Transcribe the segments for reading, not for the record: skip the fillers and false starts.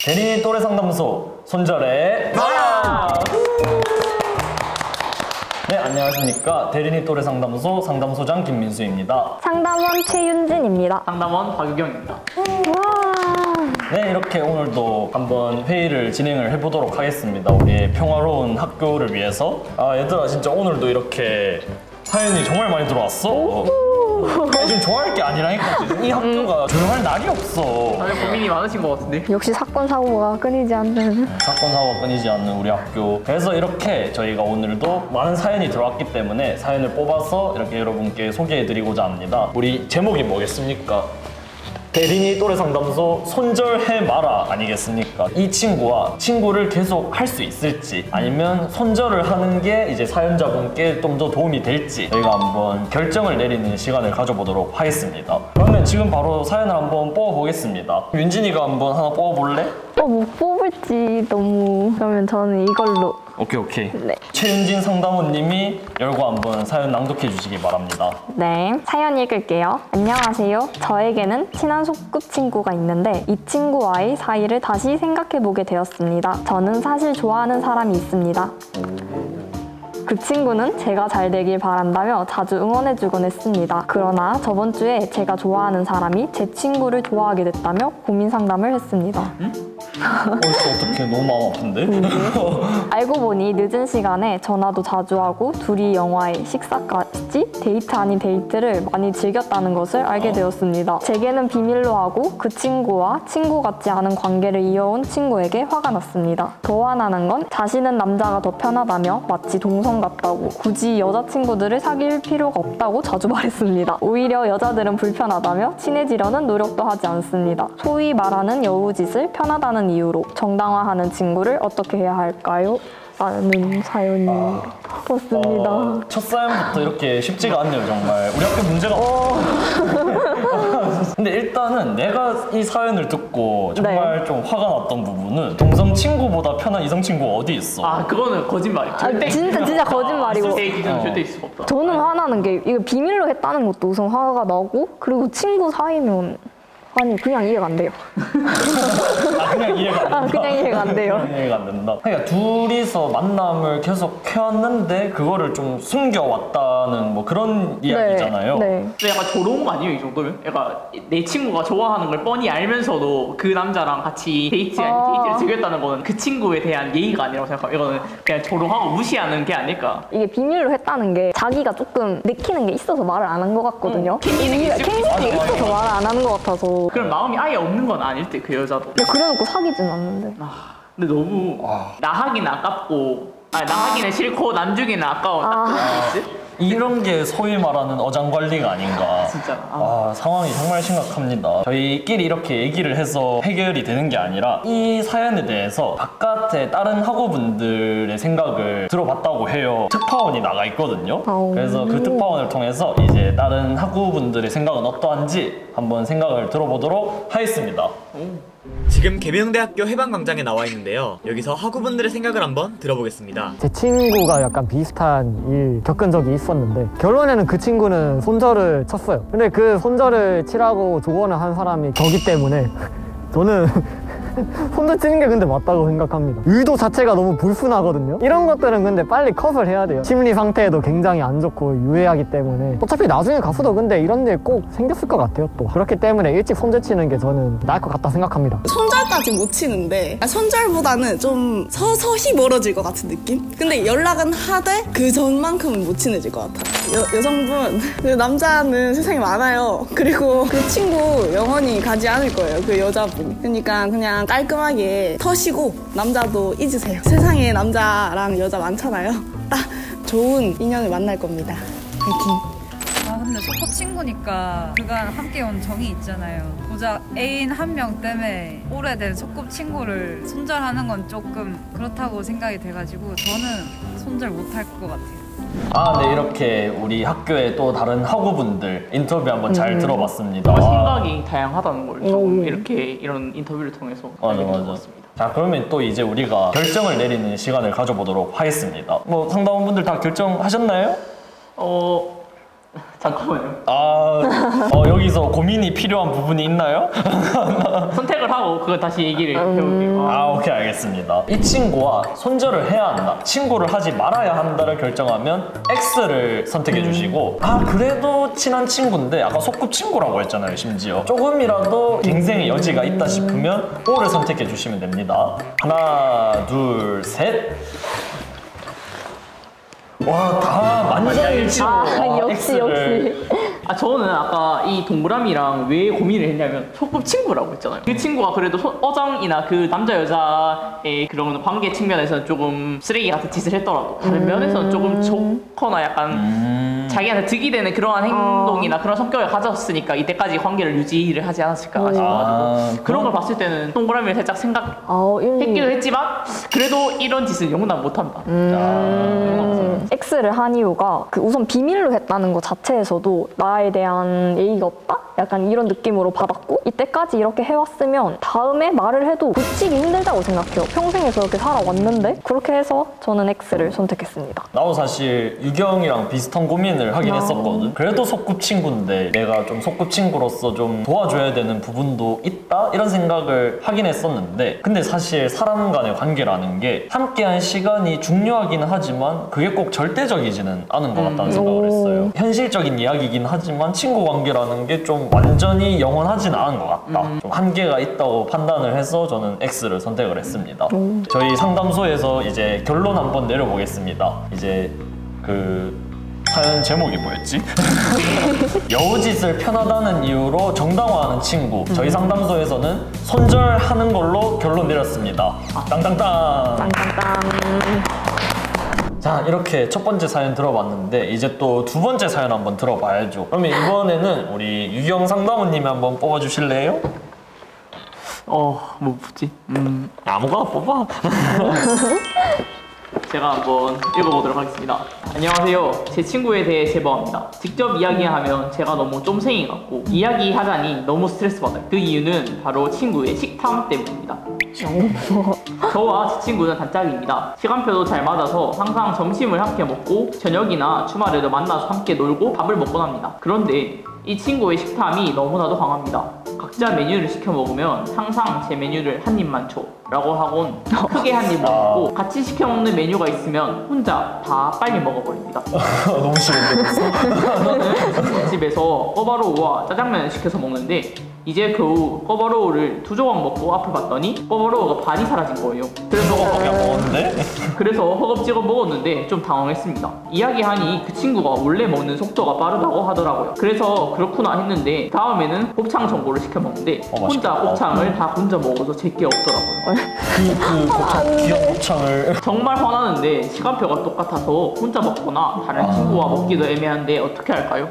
대리 또래 상담소 손절의 마라! 네, 안녕하십니까. 대리니 또래 상담소 상담소장 김민수입니다. 상담원 최윤진입니다. 상담원 박유경입니다. 네, 이렇게 오늘도 한번 회의를 진행을 해보도록 하겠습니다. 우리의 평화로운 학교를 위해서. 아, 얘들아, 진짜 오늘도 이렇게 사연이 정말 많이 들어왔어. 지금 좋아할 게 아니라니까. 이 학교가 조용할 날이 없어. 다들 고민이 많으신 것 같은데. 역시 사건 사고가 끊이지 않는. 사건 사고가 끊이지 않는 우리 학교. 그래서 이렇게 저희가 오늘도 많은 사연이 들어왔기 때문에 사연을 뽑아서 이렇게 여러분께 소개해드리고자 합니다. 우리 제목이 뭐겠습니까? 대리니 또래 상담소 손절해 마라 아니겠습니까? 이 친구와 친구를 계속 할 수 있을지 아니면 손절을 하는 게 이제 사연자분께 좀 더 도움이 될지 저희가 한번 결정을 내리는 시간을 가져보도록 하겠습니다. 그러면 지금 바로 사연을 한번 뽑아보겠습니다. 윤진이가 한번 하나 뽑아볼래? 못 뽑을지 너무. 그러면 저는 이걸로. 오케이. 네. 최윤진 상담원님이 열고 한번 사연 낭독해 주시기 바랍니다. 네, 사연 읽을게요. 안녕하세요. 저에게는 친한 소꿉친구가 있는데 이 친구와의 사이를 다시 생각해보게 되었습니다. 저는 사실 좋아하는 사람이 있습니다. 그 친구는 제가 잘 되길 바란다며 자주 응원해주곤 했습니다. 그러나 저번 주에 제가 좋아하는 사람이 제 친구를 좋아하게 됐다며 고민 상담을 했습니다. 어떡해, 너무 마음 아픈데? 알고 보니 늦은 시간에 전화도 자주 하고 둘이 영화에 식사까지 데이트 아닌 데이트를 많이 즐겼다는 것을 알게 되었습니다. 제게는 비밀로 하고 그 친구와 친구 같지 않은 관계를 이어온 친구에게 화가 났습니다. 더 화나는 건 자신은 남자가 더 편하다며 마치 동성 같다고 굳이 여자친구들을 사귈 필요가 없다고 자주 말했습니다. 오히려 여자들은 불편하다며 친해지려는 노력도 하지 않습니다. 소위 말하는 여우짓을 편하다는 이유로 정당화하는 친구를 어떻게 해야 할까요? 라는 사연이 왔습니다. 첫 사연부터 이렇게 쉽지가 않네요, 정말. 우리 학교 문제가 근데 일단은 내가 이 사연을 듣고 정말 좀 화가 났던 부분은 동성 친구보다 편한 이성 친구가 어디 있어? 아, 그거는 거짓말이야. 절대 진짜 거짓말이고. 제 기준은 절대 있을 수가 없다. 저는 화나는 게 이거 비밀로 했다는 것도 우선 화가 나고, 그리고 친구 사이면 아니 그냥 이해가 안 돼요. 그냥 이해가 안 된다. 그냥 이해가 안 돼요. 그냥 이해가 안 된다. 그러니까 둘이서 만남을 계속 해왔는데 그거를 좀 숨겨왔다는 뭐 그런 이야기잖아요. 네. 근데 약간 조롱 아니에요, 이 정도면? 약간 내 친구가 좋아하는 걸 뻔히 알면서도 그 남자랑 같이 데이트를 즐겼다는 거는 그 친구에 대한 예의가 아니라고 생각해요. 이거는 그냥 조롱하고 무시하는 게 아닐까. 이게 비밀로 했다는 게 자기가 조금 내키는 게 있어서 말을 안 한 것 같거든요. 캥기는 게 있어서 말을 안 하는 것 같아서. 그럼 마음이 아예 없는 건 아닐 때, 그 여자도. 근데 그래놓고 사귀진 않는데. 근데 너무 나 하기는 아깝고, 나 하기는 싫고 남 주기는 아까워. 딱 그런 거 있지? 이런 게 소위 말하는 어장관리가 아닌가. 진짜. 상황이 정말 심각합니다. 저희끼리 이렇게 얘기를 해서 해결이 되는 게 아니라 이 사연에 대해서 바깥에 다른 학우분들의 생각을 들어봤다고 해요. 특파원이 나가 있거든요. 그래서 그 특파원을 통해서 이제 다른 학우분들의 생각은 어떠한지 한번 생각을 들어보도록 하겠습니다. 지금 계명대학교 해방광장에 나와 있는데요. 여기서 학우분들의 생각을 한번 들어보겠습니다. 제 친구가 약간 비슷한 일 겪은 적이 있었는데 결론에는 그 친구는 손절을 쳤어요. 근데 그 손절을 치라고 조언을 한 사람이 저기 때문에 저는 손절 치는 게 근데 맞다고 생각합니다. 의도 자체가 너무 불순하거든요. 이런 것들은 근데 빨리 컷을 해야 돼요. 심리 상태에도 굉장히 안 좋고 유해하기 때문에 어차피 나중에 가서도 근데 이런 일 꼭 생겼을 것 같아요. 또 그렇기 때문에 일찍 손절 치는 게 저는 나을 것 같다 생각합니다. 손절까지 못 치는데 손절보다는 좀 서서히 멀어질 것 같은 느낌? 근데 연락은 하되 그 전만큼은 못 친해질 것 같아요. 여성분, 그 남자는 세상에 많아요. 그리고 그 친구 영원히 가지 않을 거예요, 그 여자분. 그러니까 그냥 깔끔하게 터시고 남자도 잊으세요. 세상에 남자랑 여자 많잖아요. 딱 좋은 인연을 만날 겁니다. 파이팅. 근데 소꿉친구니까 그간 함께 온 정이 있잖아요. 고작 애인 한 명 때문에 오래된 소꿉친구를 손절하는 건 조금 그렇다고 생각이 돼가지고 저는 손절 못할 것 같아요. 네, 이렇게 우리 학교의 또 다른 학우분들 인터뷰 한번 잘 들어봤습니다. 생각이 다양하다는 걸 좀 이렇게 이런 인터뷰를 통해서 알게 된 것 같습니다. 자, 그러면 또 이제 우리가 결정을 내리는 시간을 가져보도록 하겠습니다. 뭐 상담원분들 다 결정하셨나요? 잠깐만요. 여기서 고민이 필요한 부분이 있나요? 선택을 하고 그거 다시 얘기를 해볼게요. 오케이, 알겠습니다. 이 친구와 손절을 해야 한다, 친구를 하지 말아야 한다를 결정하면 X를 선택해 주시고, 그래도 친한 친구인데 아까 소꿉친구라고 했잖아요. 심지어 조금이라도 갱생의 여지가 있다 싶으면 O를 선택해 주시면 됩니다. 하나, 둘, 셋. 와, 다 만장일치로 역시. 저는 아까 이 동그라미랑 왜 고민을 했냐면 소꿉친구라고 했잖아요. 그 친구가 그래도 어장이나 그 남자 여자의 그런 관계 측면에서는 조금 쓰레기 같은 짓을 했더라도 다른 면에서는 조금 좋거나 약간 자기한테 득이 되는 그러한 행동이나 그런 성격을 가졌으니까 이때까지 관계를 유지를 하지 않았을까 싶어가지고 그런 걸 봤을 때는 동그라미를 살짝 생각했기도 했지만 그래도 이런 짓은 용납 못한다. X를 한 이유가 우선 비밀로 했다는 것 자체에서도 나에 대한 예의가 없다? 약간 이런 느낌으로 받았고, 이때까지 이렇게 해왔으면 다음에 말을 해도 고치기 힘들다고 생각해요. 평생에 그렇게 살아왔는데. 그렇게 해서 저는 X를 선택했습니다. 나도 사실 유경이랑 비슷한 고민을 하긴 했었거든. 그래도 소꿉친구인데 내가 좀 소꿉친구로서 좀 도와줘야 되는 부분도 있다? 이런 생각을 하긴 했었는데, 근데 사실 사람 간의 관계라는 게 함께한 시간이 중요하긴 하지만 그게 꼭 절대적이지는 않은 것 같다는 생각을 했어요. 현실적인 이야기이긴 하지만 친구 관계라는 게 좀 완전히 영원하진 않은 것 같다. 좀 한계가 있다고 판단을 해서 저는 X를 선택을 했습니다. 저희 상담소에서 이제 결론 한번 내려보겠습니다. 이제 사연 제목이 뭐였지? 여우짓을 편하다는 이유로 정당화하는 친구. 저희 상담소에서는 손절하는 걸로 결론 내렸습니다. 땅땅땅. 자, 이렇게 첫 번째 사연 들어봤는데 이제 또 두 번째 사연 한번 들어봐야죠. 그러면 이번에는 우리 유경 상담원님이 한번 뽑아주실래요? 뭐 붙지? 아무거나 뽑아. 제가 한번 읽어보도록 하겠습니다. 안녕하세요. 제 친구에 대해 제보합니다. 직접 이야기하면 제가 너무 쫌생이 같고 이야기하자니 너무 스트레스 받아요. 그 이유는 바로 친구의 식탐 때문입니다. 저와 제 친구는 단짝입니다. 시간표도 잘 맞아서 항상 점심을 함께 먹고 저녁이나 주말에도 만나서 함께 놀고 밥을 먹곤 합니다. 그런데 이 친구의 식탐이 너무나도 강합니다. 각자 메뉴를 시켜 먹으면 항상 제 메뉴를 한 입만 줘 라고 하곤 크게 한 입 먹고, 같이 시켜 먹는 메뉴가 있으면 혼자 다 빨리 먹어버립니다. 너무 싫은데. 저는 집에서 꿔바로우와 짜장면을 시켜서 먹는데 이제 겨우 꿔바로우를 2조각 먹고 앞을 봤더니 꿔바로우가 반이 사라진 거예요. 그래서 허겁지겁 먹었는데 좀 당황했습니다. 이야기하니 그 친구가 원래 먹는 속도가 빠르다고 하더라고요. 그래서 그렇구나 했는데 다음에는 곱창 전골을 시켜 먹는데 혼자 곱창을 다 혼자 먹어서 제게 없더라고요. 그 곱창, 귀한 곱창을. 정말 화나는데 시간표가 똑같아서 혼자 먹거나 다른 친구와 먹기도 애매한데 어떻게 할까요?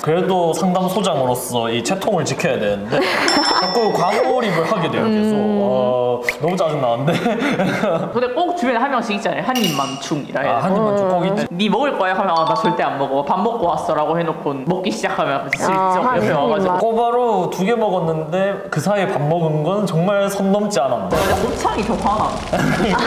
그래도 상담소장으로서 이 채통을 지켜야 되는데 자꾸 과몰입을 하게 돼요. 계속. 너무 짜증나는데. 근데 꼭 주변에 한 명씩 있잖아요. 한 입만 충이라 해야 한 입만 충 꼭 있지. 네 먹을 거야 하면 나 절대 안 먹어. 밥 먹고 왔어 라고 해놓고 먹기 시작하면 슬쩍 옆에 와가지고 꼬바로 2개 먹었는데 그 사이에 밥 먹은 건 정말 선 넘지 않았나. 곱창이 더 화나.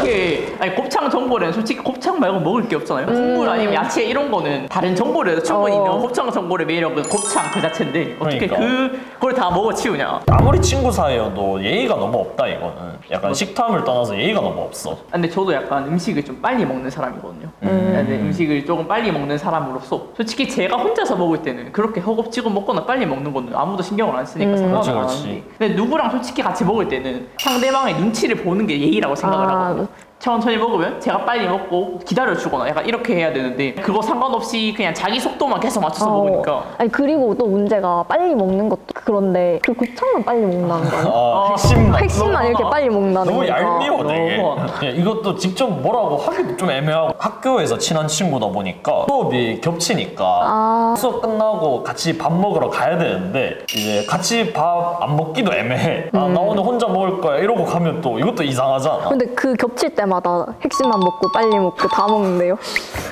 이게 아니 곱창 전골에는 솔직히 곱창 말고 먹을 게 없잖아요. 국물 아니면 야채 이런 거는 다른 전골에도 충분히 있는 곱창 전골의 매력은 곱창 그 자체인데 어떻게 그걸 다 먹어치우냐. 아무리 친구 사이여도 예의가 너무 없다 이거는. 약간 식탐을 떠나서 예의가 너무 없어. 근데 저도 약간 음식을 좀 빨리 먹는 사람이거든요. 근데 음식을 조금 빨리 먹는 사람으로서 솔직히 제가 혼자서 먹을 때는 그렇게 허겁지겁 먹거나 빨리 먹는 건 아무도 신경을 안 쓰니까 상관은 안 하는데, 근데 누구랑 솔직히 같이 먹을 때는 상대방의 눈치를 보는 게 예의라고 생각을 하거든요. 천천히 먹으면 제가 빨리 먹고 기다려주거나 약간 이렇게 해야 되는데 그거 상관없이 그냥 자기 속도만 계속 맞춰서 먹으니까. 아니 그리고 또 문제가 빨리 먹는 것도 그런데 그 곱창만 빨리 먹는다는 거. 핵심만 이렇게 빨리 먹는다는 거. 너무 얄미워 되게. 이것도 직접 뭐라고 하기도 좀 애매하고, 학교에서 친한 친구다 보니까 수업이 겹치니까 수업 끝나고 같이 밥 먹으러 가야 되는데 이제 같이 밥 안 먹기도 애매해. 나 오늘 혼자 먹을 거야 이러고 가면 또 이것도 이상하잖아. 근데 그 겹칠 때마다 핵심만 먹고 빨리 먹고 다 먹는데요.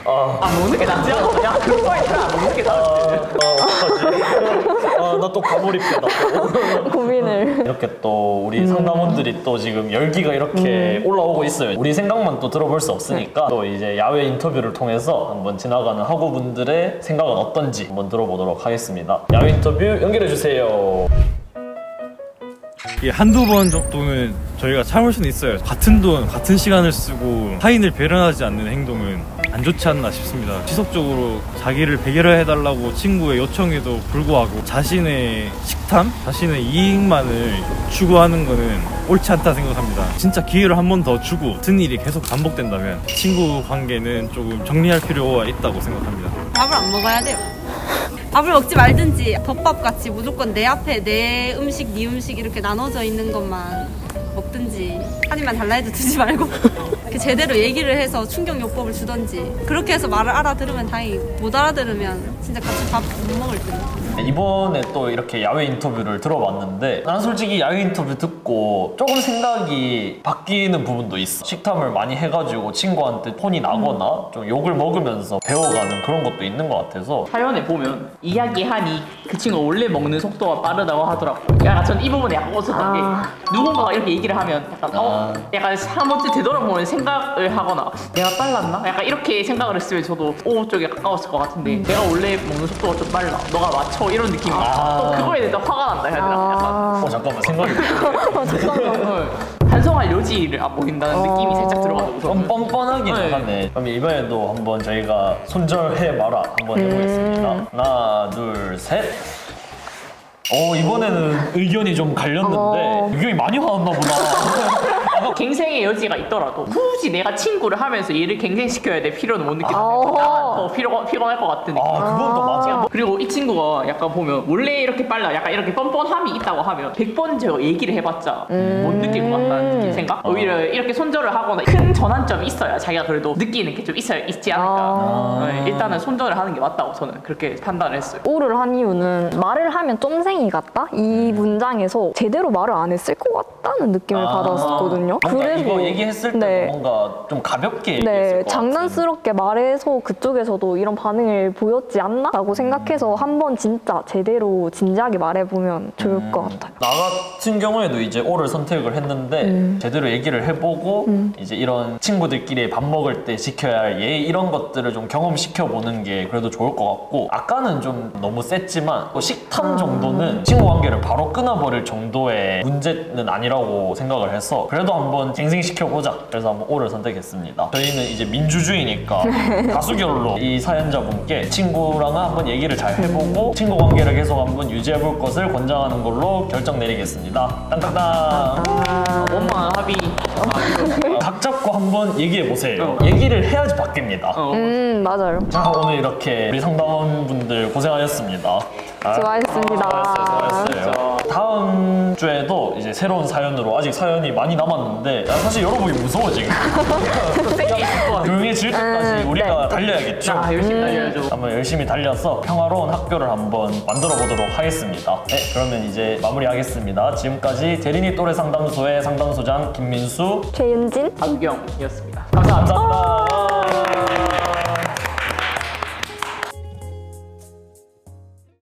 먹는 게 낫지 않아? 야 그런 거 있잖아. 먹는 게 낫지. 나 나 또 과몰입되다. 또. 고민을. 이렇게 또 우리 상담원들이 또 지금 열기가 이렇게 올라오고 있어요. 우리 생각만 또 들어볼 수 없으니까 또 이제 야외 인터뷰를 통해서 한번 지나가는 학우분들의 생각은 어떤지 한번 들어보도록 하겠습니다. 야외 인터뷰 연결해 주세요. 이게 한두 번 정도는 저희가 참을 수는 있어요. 같은 돈, 같은 시간을 쓰고 타인을 배려하지 않는 행동은 안 좋지 않나 싶습니다. 지속적으로 자기를 배려해달라고 친구의 요청에도 불구하고 자신의 식탐, 자신의 이익만을 추구하는 거는 옳지 않다 생각합니다. 진짜 기회를 한 번 더 주고 같은 일이 계속 반복된다면 친구 관계는 조금 정리할 필요가 있다고 생각합니다. 밥을 안 먹어야 돼요. 밥을 먹지 말든지 덮밥같이 무조건 내 앞에 내 음식, 네 음식 이렇게 나눠져 있는 것만 먹든지 한 입만 달라 해도 드지 말고 이렇게 제대로 얘기를 해서 충격요법을 주던지 그렇게 해서 말을 알아들으면 다행이고 못 알아들으면 진짜 같이 밥 못 먹을 듯. 이번에 또 이렇게 야외 인터뷰를 들어봤는데 난 솔직히 야외 인터뷰 듣고 조금 생각이 바뀌는 부분도 있어. 식탐을 많이 해가지고 친구한테 혼이 나거나 좀 욕을 먹으면서 배워가는 그런 것도 있는 것 같아서 사연에 보면 이야기하니 그 친구가 원래 먹는 속도가 빠르다고 하더라고. 약간 전 이 부분에 약간 웃었던 게 누군가가 이렇게 얘기를 하면 약간 약간 한번쯤 되돌아보면 생각을 하거나 내가 빨랐나? 약간 이렇게 생각을 했으면 저도 O 쪽에 가까웠을 것 같은데 내가 원래 먹는 속도가 좀 빨라. 너가 맞춰 이런 느낌이 또 그거에 대해서 화가 난다 해야 되나? 약간 잠깐만 생각이 반성할 여지를 안 보인다는 느낌이 살짝 들어가지고 저는. 뻔뻔하긴 하네. 그럼 이번에도 한번 저희가 손절해봐라 한번 해보겠습니다. 하나 둘 셋. 이번에는 의견이 좀 갈렸는데 의견이 많이 화났나 보다. 갱생의 여지가 있더라도 굳이 내가 친구를 하면서 얘를 갱생시켜야 될 필요는 못 느끼는데 더 피곤할 것 같은 느낌. 그건 또 맞아. 그리고 이 친구가 약간 보면 원래 이렇게 빨라 약간 이렇게 뻔뻔함이 있다고 하면 100번 제가 얘기를 해봤자 못 느낄 것 같다는 느낌 생각? 오히려 이렇게 손절을 하거나 큰 전환점이 있어야 자기가 그래도 느끼는 게 좀 있지 않을까. 일단은 손절을 하는 게 맞다고 저는 그렇게 판단을 했어요. O를 한 이유는 말을 하면 쫌생이 같다? 이 문장에서 제대로 말을 안 했을 것 같다는 느낌을 받았거든요. 그래서 이거 얘기했을 때 뭔가 좀 가볍게 얘기했을 것 장난스럽게 말해서 그쪽에서도 이런 반응을 보였지 않나? 라고 생각해서 한번 진짜 제대로 진지하게 말해보면 좋을 것 같아요. 나 같은 경우에도 이제 O를 선택을 했는데 제대로 얘기를 해보고 이제 이런 친구들끼리 밥 먹을 때 지켜야 할 예의 이런 것들을 좀 경험시켜보는 게 그래도 좋을 것 같고 아까는 좀 너무 셌지만 식탐 정도는 친구 관계를 바로 끊어버릴 정도의 문제는 아니라고 생각을 해서 그래도 한번 갱생시켜보자. 그래서 한번 O를 선택했습니다. 저희는 이제 민주주의니까 다수결로 이 사연자분께 친구랑은 한번 얘기를 잘 해보고 친구 관계를 계속 한번 유지해볼 것을 권장하는 걸로 결정 내리겠습니다. 땅땅땅. 원만한 합의. 각 잡고 한번 얘기해보세요. 얘기를 해야지 바뀝니다. 맞아요. 자, 오늘 이렇게 우리 상담원분들 고생하셨습니다. 수고하셨습니다. 수고하셨어요. 다음 주에도 이제 새로운 사연으로 아직 사연이 많이 남았는데 사실 열어보기 무서워 지금. 조용해질 때까지 우리가 달려야겠죠. 열심히 달려야죠. 한번 열심히 달려서 평화로운 학교를 한번 만들어 보도록 하겠습니다. 네, 그러면 이제 마무리하겠습니다. 지금까지 대리니 또래 상담소의 상담소장 김민수, 최윤진, 박유경이었습니다. 감사합니다. 감사합니다.